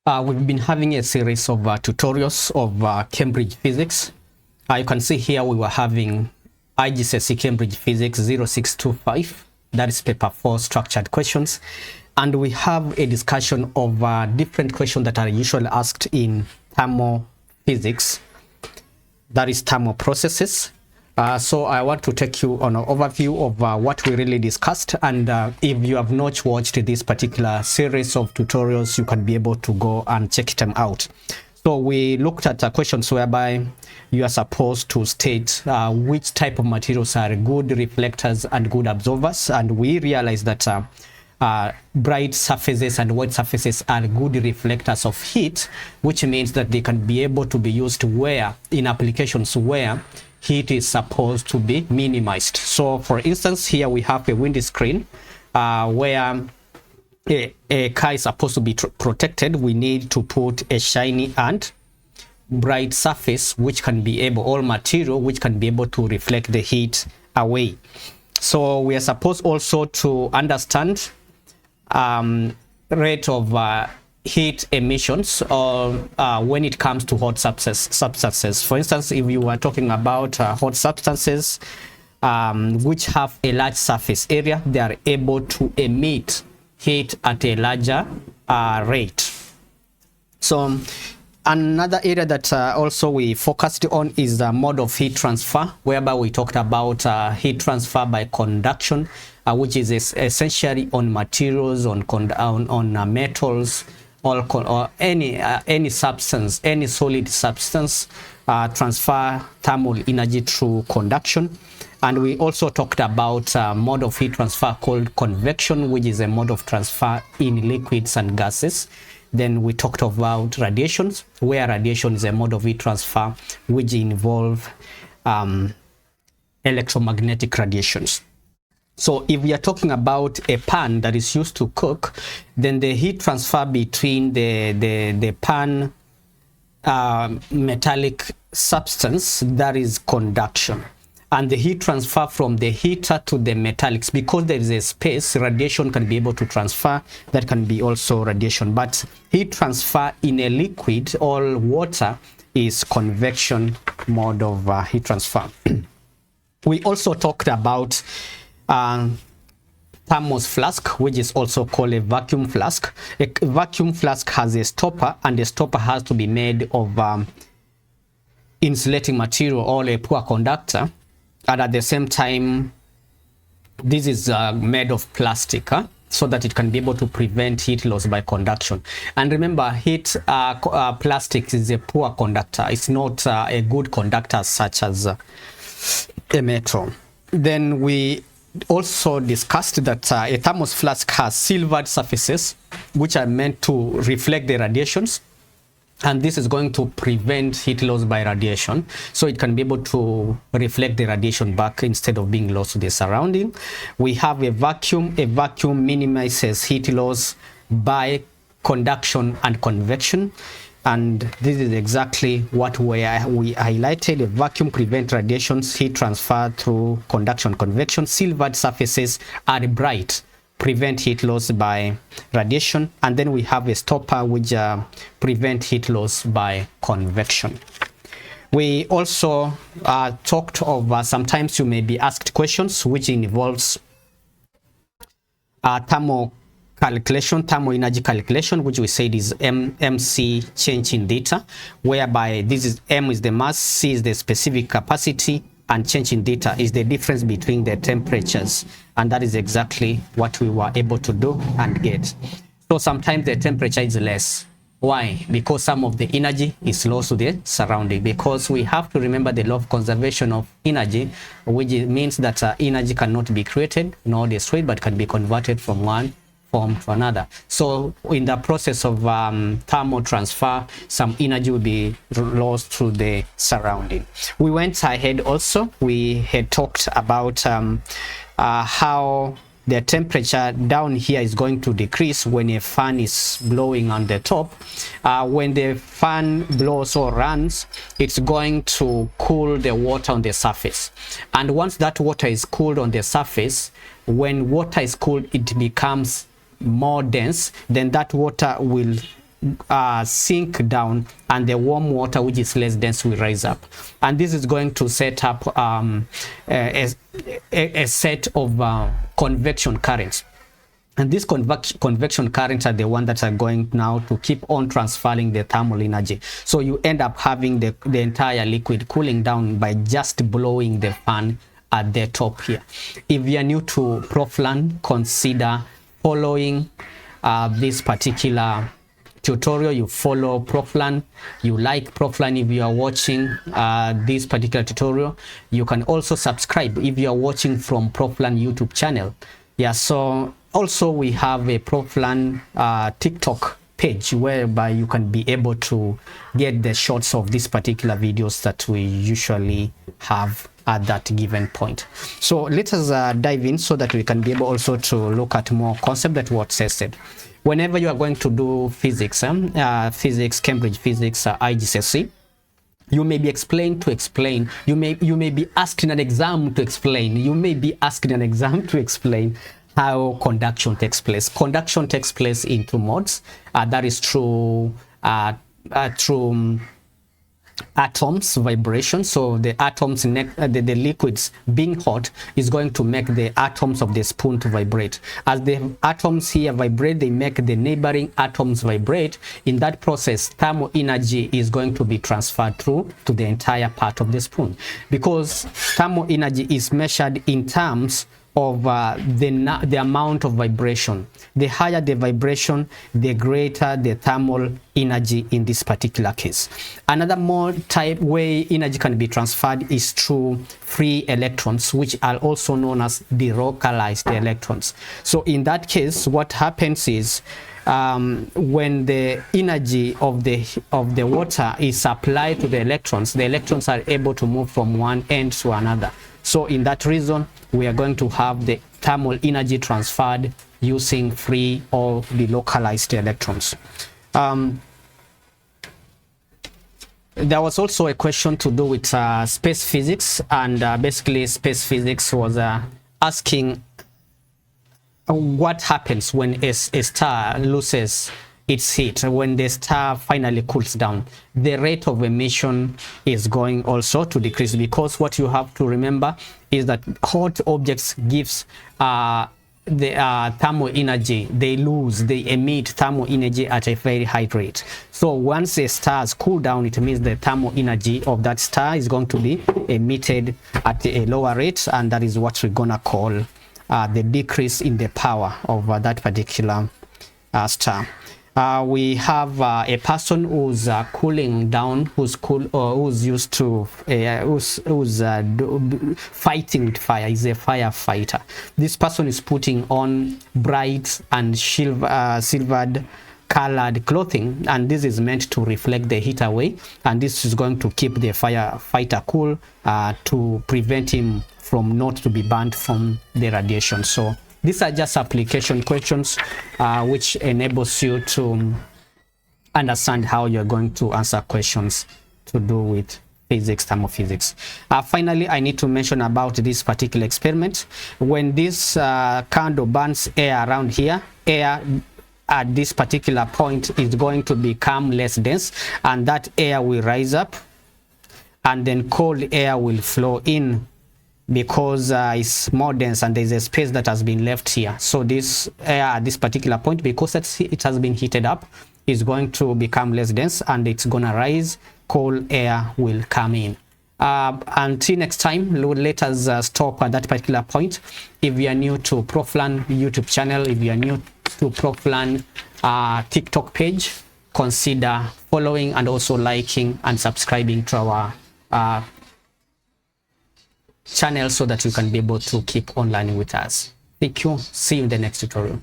We've been having a series of tutorials of Cambridge Physics. You can see here we were having Igcse Cambridge Physics 0625. That is paper 4 structured questions. And we have a discussion of different questions that are usually asked in thermal physics. That is thermal processes. So I want to take you on an overview of what we really discussed, and if you have not watched this particular series of tutorials, you can be able to go and check them out. So we looked at questions whereby you are supposed to state which type of materials are good reflectors and good absorbers, and we realized that bright surfaces and white surfaces are good reflectors of heat, which means that they can be able to be used where in applications where heat is supposed to be minimized. So for instance, here we have a windscreen where a car is supposed to be protected. We need to put a shiny and bright surface which can be able, all material which can be able to reflect the heat away. So we are supposed also to understand rate of heat emissions or when it comes to hot substances. For instance, if you are talking about hot substances which have a large surface area, they are able to emit heat at a larger rate. So another area that also we focused on is the mode of heat transfer, whereby we talked about heat transfer by conduction, which is essentially on materials, on metals, or any substance, any solid substance, transfer thermal energy through conduction. And we also talked about mode of heat transfer called convection, which is a mode of transfer in liquids and gases. Then we talked about radiations, where radiation is a mode of heat transfer which involve electromagnetic radiations. So if we are talking about a pan that is used to cook, then the heat transfer between the pan metallic substance, that is conduction. And the heat transfer from the heater to the metallics, because there is a space, radiation can be able to transfer. That can be also radiation. But heat transfer in a liquid or water is convection mode of heat transfer. We also talked about thermos flask, which is also called a vacuum flask. A vacuum flask has a stopper, and the stopper has to be made of insulating material or a poor conductor. And at the same time, this is made of plastic, so that it can be able to prevent heat loss by conduction. And remember, plastic is a poor conductor. It's not a good conductor such as a metal. Then we also discussed that a thermos flask has silvered surfaces which are meant to reflect the radiations, and this is going to prevent heat loss by radiation, so it can be able to reflect the radiation back instead of being lost to the surrounding. We have a vacuum. A vacuum minimizes heat loss by conduction and convection, and this is exactly what we highlighted. A vacuum prevents radiations, heat transfer through conduction, convection. Silvered surfaces are bright, prevent heat loss by radiation. And then we have a stopper which prevent heat loss by convection. We also talked of sometimes you may be asked questions which involves thermal energy calculation, which we said is MC, change in theta, whereby this is M is the mass, C is the specific capacity, and change in theta is the difference between the temperatures. And that is exactly what we were able to do and get. So sometimes the temperature is less. Why? Because some of the energy is lost to the surrounding. Because we have to remember the law of conservation of energy, which means that energy cannot be created nor destroyed, but can be converted from one form to another. So in the process of thermal transfer, some energy will be lost through the surrounding. We went ahead also. We had talked about how the temperature down here is going to decrease when a fan is blowing on the top. When the fan blows or runs, it's going to cool the water on the surface. And once that water is cooled on the surface, when water is cooled, it becomes more dense. Then that water will sink down, and the warm water, which is less dense, will rise up. And this is going to set up a set of convection currents. And these convection currents are the ones that are going now to keep on transferring the thermal energy. So you end up having the entire liquid cooling down by just blowing the fan at the top here. If you are new to Proflan, consider following this particular tutorial. You follow Proflan, you like Proflan if you are watching this particular tutorial. You can also subscribe if you are watching from Proflan YouTube channel. Yeah, so also we have a Proflan TikTok page whereby you can be able to get the shots of these particular videos that we usually have at that given point. So let us dive in so that we can be able also to look at more concept that was tested. Whenever you are going to do physics, Cambridge Physics, Igcse, you may be explained to explain. You may be asked in an exam to explain. You may be asked in an exam to explain how conduction takes place. Conduction takes place in two modes. That is through atoms vibration. So the atoms, the liquids being hot is going to make the atoms of the spoon to vibrate. As the atoms here vibrate, they make the neighboring atoms vibrate. In that process, thermal energy is going to be transferred through to the entire part of the spoon, because thermal energy is measured in terms of the amount of vibration. The higher the vibration, the greater the thermal energy in this particular case. Another more type way energy can be transferred is through free electrons, which are also known as delocalized electrons. So in that case, what happens is when the energy of the water is applied to the electrons are able to move from one end to another. So in that reason, we are going to have the thermal energy transferred using free or delocalized electrons. There was also a question to do with space physics, and basically space physics was asking what happens when a star loses its heat. When the star finally cools down, the rate of emission is going also to decrease, because what you have to remember is that hot objects gives the thermal energy. They emit thermal energy at a very high rate. So once a star cool down, it means the thermal energy of that star is going to be emitted at a lower rate, and that is what we're gonna call the decrease in the power of that particular star. We have a person who's cooling down, who's used to fighting with fire. Is a firefighter. This person is putting on bright and silvered colored clothing, and this is meant to reflect the heat away, and this is going to keep the firefighter cool to prevent him from not to be burnt from the radiation. So these are just application questions which enables you to understand how you're going to answer questions to do with physics, thermophysics. Finally, I need to mention about this particular experiment. When this candle burns air around here, air at this particular point is going to become less dense, and that air will rise up, and then cold air will flow in, because it's more dense and there's a space that has been left here. So this air at this particular point, because it has been heated up, is going to become less dense and it's gonna rise. Cold air will come in. Until next time, let us stop at that particular point. If you are new to Proflan YouTube channel, if you are new to Proflan TikTok page, consider following and also liking and subscribing to our channel so that you can be able to keep on learning with us. Thank you. See you in the next tutorial.